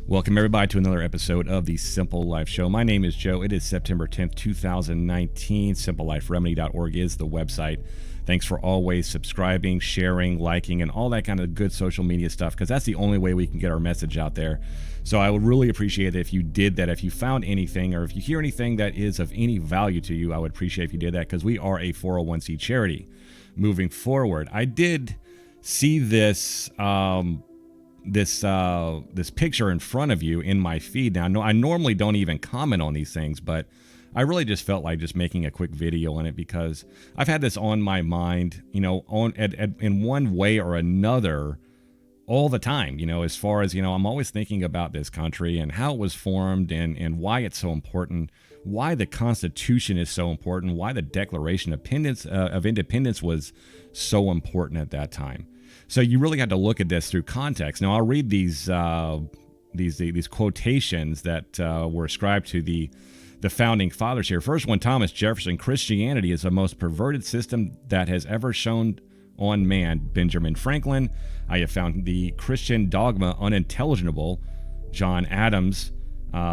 Welcome, everybody, to another episode of the Simple Life Show. My name is Joe. It is September 10th, 2019. SimpleLifeRemedy.org is the website. Thanks for always subscribing, sharing, liking, and all that kind of good social media stuff, because that's the only way we can get our message out there. So I would really appreciate it if you did that. If you found anything or if you hear anything that is of any value to you, I would appreciate if you did that, because we are a 401c charity. Moving forward, I did see this this picture in front of you in my feed. Now, I normally don't even comment on these things, but I really just felt like just making a quick video on it because I've had this on my mind, in one way or another all the time, as far as, I'm always thinking about this country and how it was formed and why it's so important, why the Constitution is so important, why the Declaration of Independence was so important at that time. So you really had to look at this through context. Now, I'll read these quotations that were ascribed to the founding fathers here. First one, Thomas Jefferson: "Christianity is the most perverted system that has ever shone on man." Benjamin Franklin: "I have found the Christian dogma unintelligible." John Adams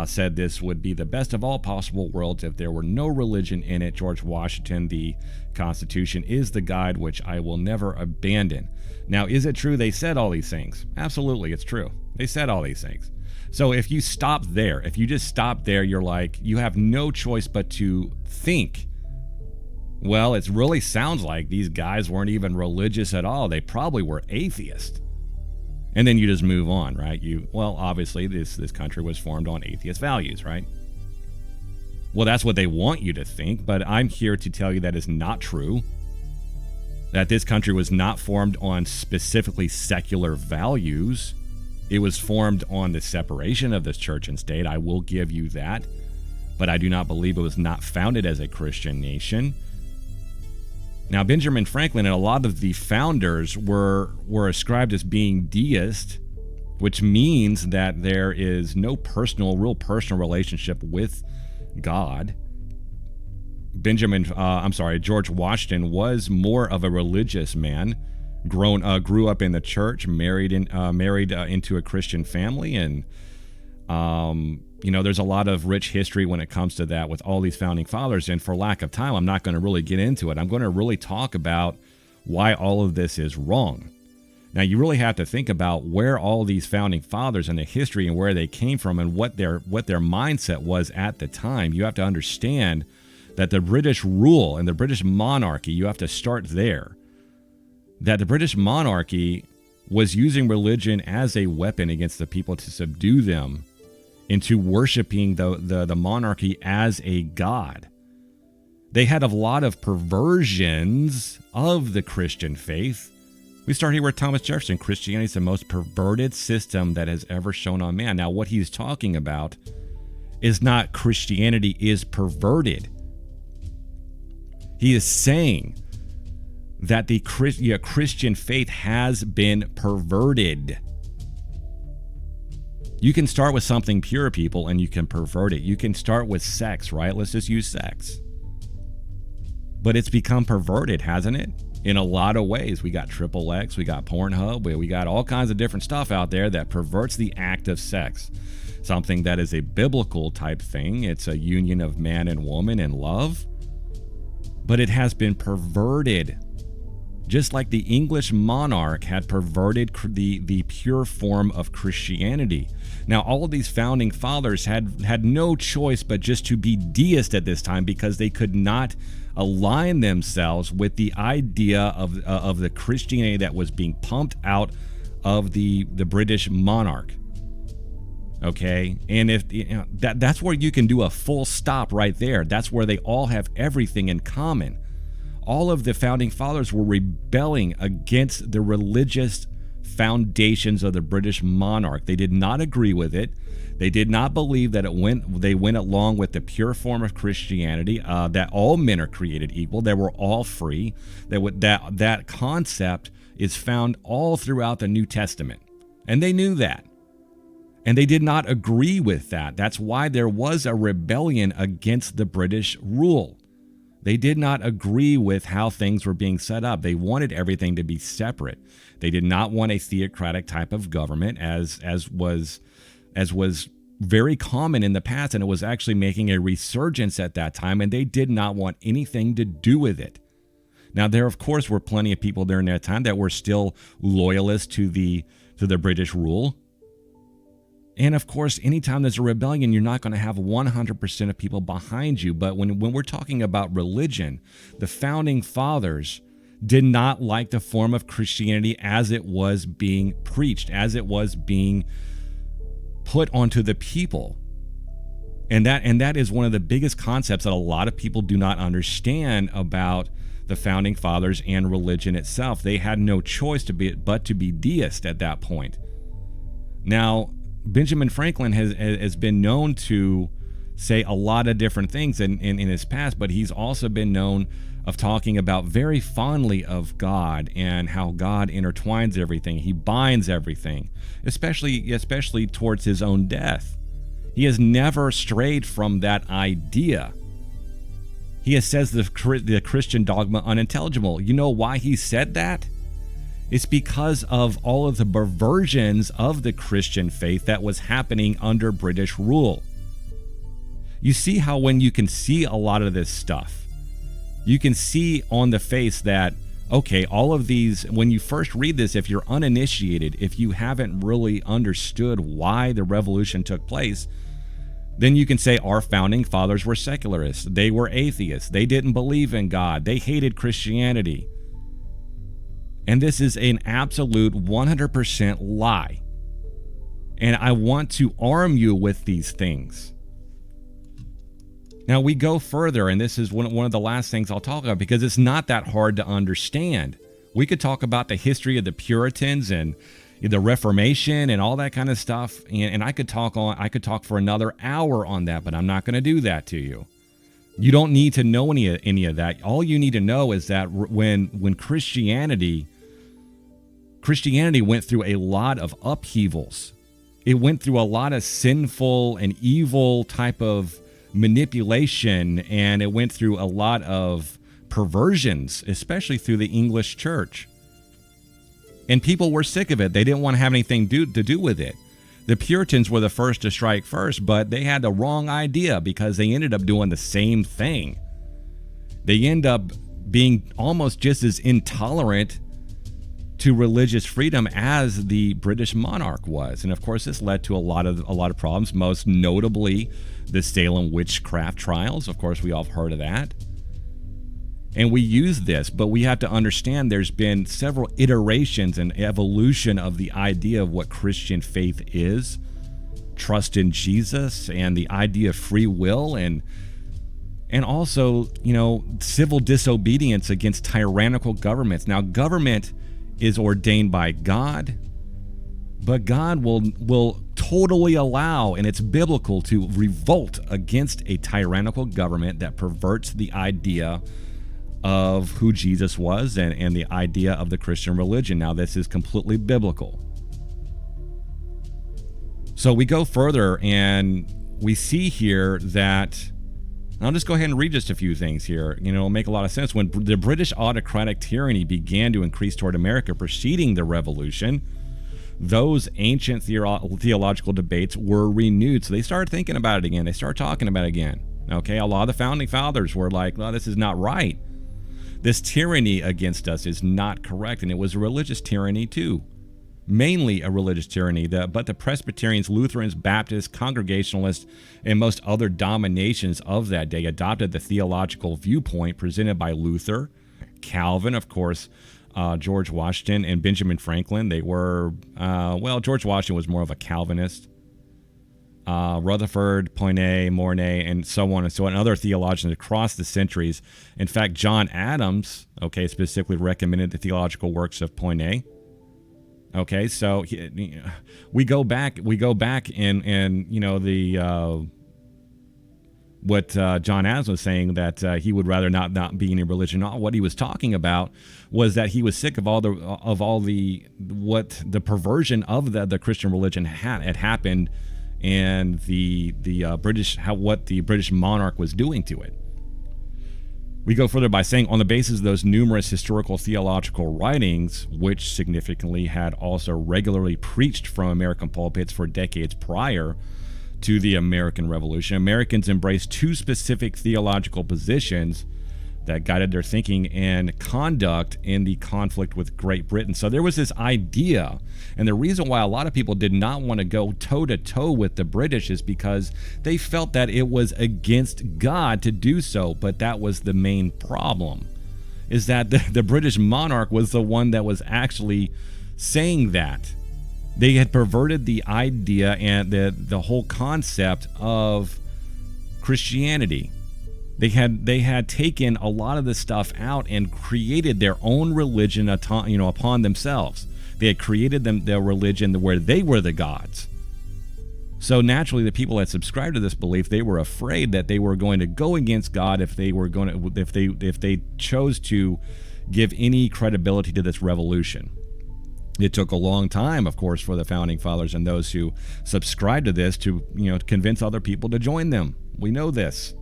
said this would be the best of all possible worlds if there were no religion in it. George Washington: "The Constitution is the guide which I will never abandon." Now, is it true they said all these things? Absolutely, it's true. They said all these things. So if you stop there, if you just stop there, you're like, you have no choice but to think, well, it really sounds like these guys weren't even religious at all. They probably were atheists. And then you just move on, right? Obviously, this country was formed on atheist values, right? Well, that's what they want you to think, but I'm here to tell you that is not true. That this country was not formed on specifically secular values. It was formed on the separation of this church and state. I will give you that. But I do not believe it was not founded as a Christian nation. Now, Benjamin Franklin and a lot of the founders were ascribed as being deist, which means that there is no real personal relationship with God. George Washington was more of a religious man, grew up in the church, married into a Christian family, and there's a lot of rich history when it comes to that with all these founding fathers. And for lack of time, I'm not going to really get into it. I'm going to really talk about why all of this is wrong. Now, you really have to think about where all these founding fathers and the history and where they came from and what their mindset was at the time. You have to understand that the British rule and the British monarchy, you have to start there. That the British monarchy was using religion as a weapon against the people to subdue them into worshiping the monarchy as a god. They had a lot of perversions of the Christian faith. We start here with Thomas Jefferson. Christianity is the most perverted system that has ever shone on man. Now, what he's talking about is not Christianity is perverted. He is saying that the Christian faith has been perverted. You can start with something pure, people, and you can pervert it. You can start with sex, right? Let's just use sex. But it's become perverted, hasn't it? In a lot of ways. We got XXX, we got Pornhub, we got all kinds of different stuff out there that perverts the act of sex. Something that is a biblical type thing. It's a union of man and woman in love. But it has been perverted. Just like the English monarch had perverted the pure form of Christianity. Now, all of these founding fathers had no choice but just to be deist at this time because they could not align themselves with the idea of the Christianity that was being pumped out of the British monarch. Okay, and if that's where you can do a full stop right there. That's where they all have everything in common. All of the founding fathers were rebelling against the religious foundations of the British monarch. They did not agree with it. They did not believe that they went along with the pure form of Christianity, that all men are created equal, that we're all free. That concept is found all throughout the New Testament, and they knew that. And they did not agree with that. That's why there was a rebellion against the British rule. They did not agree with how things were being set up. They wanted everything to be separate. They did not want a theocratic type of government as was as was very common in the past, and it was actually making a resurgence at that time, and they did not want anything to do with it. Now, there, of course, were plenty of people during that time that were still loyalists to the British rule. And, of course, anytime there's a rebellion, you're not going to have 100% of people behind you. But when we're talking about religion, the founding fathers did not like the form of Christianity as it was being preached, as it was being put onto the people. And that is one of the biggest concepts that a lot of people do not understand about the founding fathers and religion itself. They had no choice but to be deist at that point. Now, Benjamin Franklin has been known to say a lot of different things in his past, but he's also been known of talking about very fondly of God and how God intertwines everything. He binds everything, especially towards his own death. He has never strayed from that idea. He says the Christian dogma unintelligible. You know why he said that? It's because of all of the perversions of the Christian faith that was happening under British rule. You see how when you can see a lot of this stuff, you can see on the face that, okay, all of these, when you first read this, if you're uninitiated, if you haven't really understood why the revolution took place, then you can say our founding fathers were secularists. They were atheists. They didn't believe in God. They hated Christianity. And this is an absolute 100% lie. And I want to arm you with these things. Now we go further, and this is one of the last things I'll talk about because it's not that hard to understand. We could talk about the history of the Puritans and the Reformation and all that kind of stuff, and I could talk for another hour on that, but I'm not going to do that to you. You don't need to know any of that. All you need to know is that when Christianity went through a lot of upheavals. It went through a lot of sinful and evil type of manipulation, and it went through a lot of perversions, especially through the English church. And people were sick of it. They didn't want to have anything to do with it. The Puritans were the first to strike first, but they had the wrong idea because they ended up doing the same thing. They end up being almost just as intolerant to religious freedom as the British monarch was. And of course, this led to a lot of problems, most notably the Salem witchcraft trials. Of course, we all have heard of that. And we use this, but we have to understand there's been several iterations and evolution of the idea of what Christian faith is, trust in Jesus, and the idea of free will, and also, civil disobedience against tyrannical governments. Now, government is ordained by God, but God will totally allow, and it's biblical, to revolt against a tyrannical government that perverts the idea of who Jesus was and the idea of the Christian religion. Now, this is completely biblical. So we go further and we see here that, I'll just go ahead and read just a few things here. It'll make a lot of sense. When the British autocratic tyranny began to increase toward America preceding the Revolution, those ancient theological debates were renewed. So they started thinking about it again. They started talking about it again. Okay, a lot of the founding fathers were like, well, this is not right. This tyranny against us is not correct. And it was a religious tyranny too. Mainly a religious tyranny, but the Presbyterians, Lutherans, Baptists, Congregationalists, and most other denominations of that day adopted the theological viewpoint presented by Luther, Calvin, of course, George Washington, and Benjamin Franklin. They were, George Washington was more of a Calvinist. Rutherford, Poinet, Mornay, and so on and so on, and other theologians across the centuries. In fact, John Adams, specifically recommended the theological works of Poinet. Okay, so we go back and what John Adams was saying, that he would rather not be any religion. What he was talking about was that he was sick of what the perversion of the Christian religion had happened, and what the British monarch was doing to it. We go further by saying, on the basis of those numerous historical theological writings, which significantly had also regularly preached from American pulpits for decades prior to the American Revolution, Americans embraced two specific theological positions that guided their thinking and conduct in the conflict with Great Britain. So there was this idea, and the reason why a lot of people did not want to go toe-to-toe with the British is because they felt that it was against God to do so. But that was the main problem, is that the British monarch was the one that was actually saying that. They had perverted the idea and the whole concept of Christianity. They had taken a lot of the stuff out and created their own religion, upon themselves. They had created their religion where they were the gods. So naturally, the people that subscribed to this belief, they were afraid that they were going to go against God if they chose to give any credibility to this revolution. It took a long time, of course, for the founding fathers and those who subscribed to this to convince other people to join them. We know this.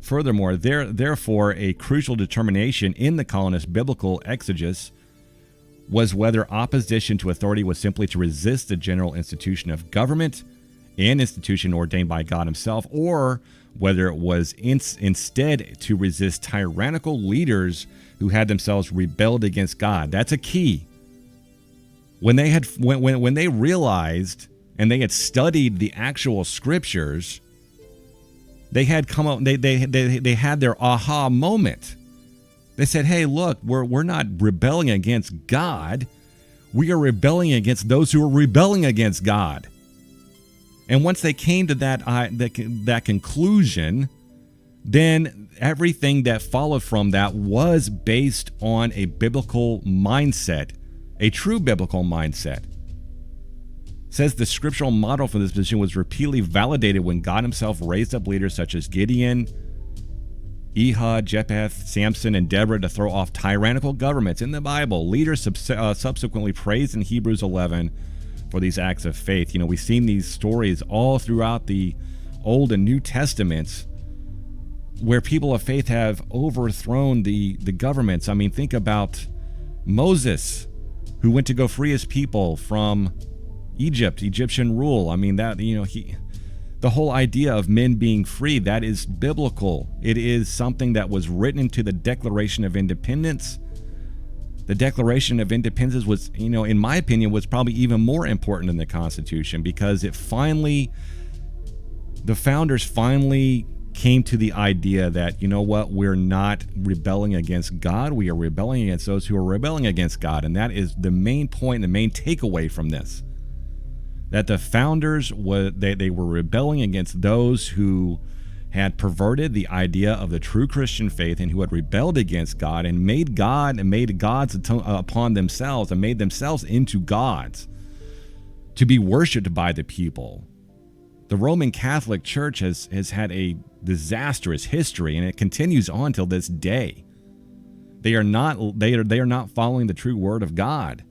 Furthermore, therefore, a crucial determination in the colonists' biblical exegesis was whether opposition to authority was simply to resist the general institution of government, an institution ordained by God himself, or whether it was instead to resist tyrannical leaders who had themselves rebelled against God. That's a key. When they realized and they had studied the actual scriptures, they had come up. They had their aha moment. They said, "Hey, look, we're not rebelling against God. We are rebelling against those who are rebelling against God." And once they came to that conclusion, then everything that followed from that was based on a biblical mindset, a true biblical mindset. Says the scriptural model for this position was repeatedly validated when God himself raised up leaders such as Gideon, Ehud, Jephthah, Samson, and Deborah to throw off tyrannical governments. In the Bible, leaders subsequently praised in Hebrews 11 for these acts of faith. We've seen these stories all throughout the Old and New Testaments where people of faith have overthrown the governments. I mean, think about Moses, who went to go free his people from Egyptian rule. I mean, that, the whole idea of men being free, that is biblical. It is something that was written into the Declaration of Independence. The Declaration of Independence was, in my opinion, was probably even more important than the Constitution, because the founders finally came to the idea that, we're not rebelling against God. We are rebelling against those who are rebelling against God. And that is the main point, the main takeaway from this. That the founders they were rebelling against those who had perverted the idea of the true Christian faith and who had rebelled against God and made gods upon themselves and made themselves into gods to be worshipped by the people. The Roman Catholic Church has had a disastrous history, and it continues on till this day. They are not following the true word of God.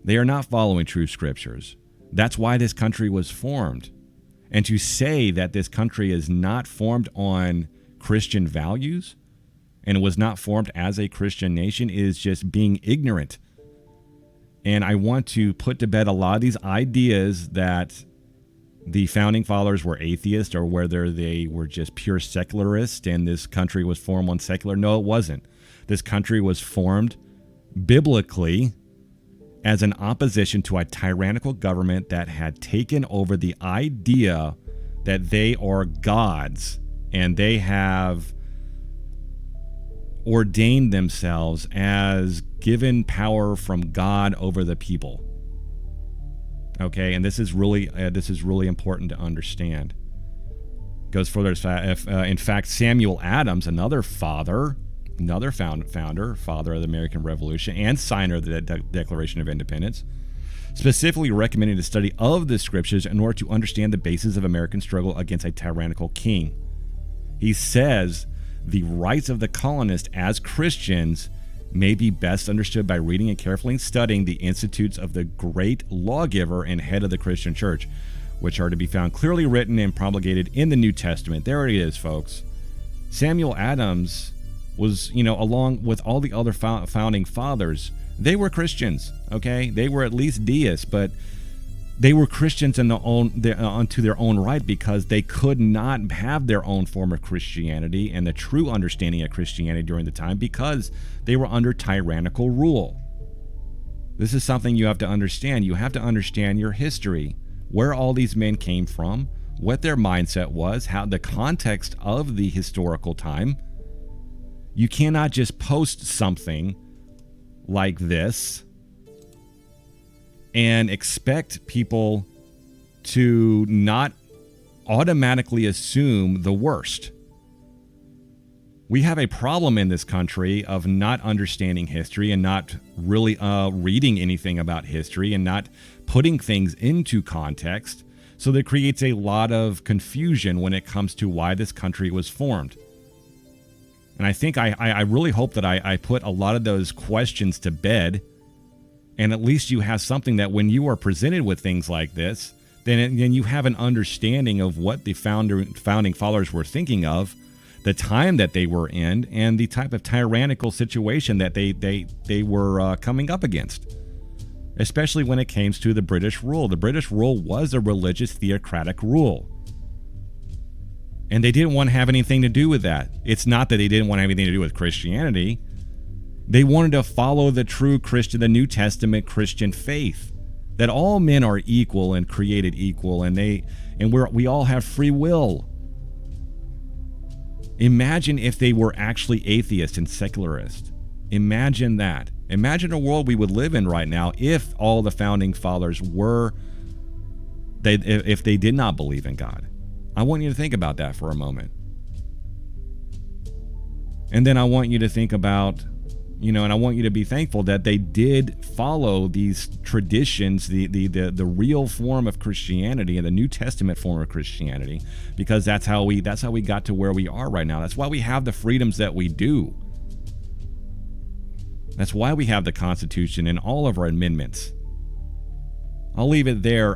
They are not following true scriptures. That's why this country was formed. And to say that this country is not formed on Christian values and was not formed as a Christian nation is just being ignorant. And I want to put to bed a lot of these ideas that the founding fathers were atheists or whether they were just pure secularists and this country was formed on secular. No, it wasn't. This country was formed biblically as an opposition to a tyrannical government that had taken over the idea that they are gods and they have ordained themselves as given power from God over the people. Okay, and this is really important to understand. Goes further. In fact, Samuel Adams, another founder of the American Revolution and signer of the Declaration of Independence, specifically recommended the study of the scriptures in order to understand the basis of American struggle against a tyrannical king. He says the rights of the colonists as Christians may be best understood by reading and carefully studying the institutes of the great lawgiver and head of the Christian church, which are to be found clearly written and promulgated in the New Testament. There it is, folks. Samuel Adams was, along with all the other founding fathers, they were Christians, okay? They were at least deists, but they were Christians unto their own right, because they could not have their own form of Christianity and the true understanding of Christianity during the time, because they were under tyrannical rule. This is something you have to understand. You have to understand your history, where all these men came from, what their mindset was, how the context of the historical time. You cannot just post something like this and expect people to not automatically assume the worst. We have a problem in this country of not understanding history and not really reading anything about history and not putting things into context. So that creates a lot of confusion when it comes to why this country was formed. And I think I really hope that I put a lot of those questions to bed. And at least you have something that when you are presented with things like this, then you have an understanding of what the founding fathers were thinking of, the time that they were in, and the type of tyrannical situation that they were coming up against. Especially when it came to the British rule. The British rule was a religious theocratic rule. And they didn't want to have anything to do with that. It's not that they didn't want anything to do with Christianity. They wanted to follow the true Christian, the New Testament Christian faith, that all men are equal and created equal, and we all have free will. Imagine if they were actually atheist and secularist. Imagine that. Imagine a world we would live in right now if all the founding fathers if they did not believe in God. I want you to think about that for a moment. And then I want you to think about, and I want you to be thankful that they did follow these traditions, the real form of Christianity and the New Testament form of Christianity, because that's how we got to where we are right now. That's why we have the freedoms that we do. That's why we have the Constitution and all of our amendments. I'll leave it there.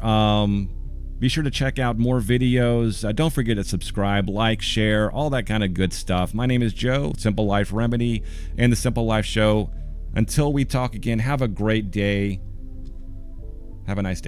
Be sure to check out more videos. Don't forget to subscribe, like, share, all that kind of good stuff. My name is Joe, Simple Life Remedy, and the Simple Life Show. Until we talk again, have a great day. Have a nice day.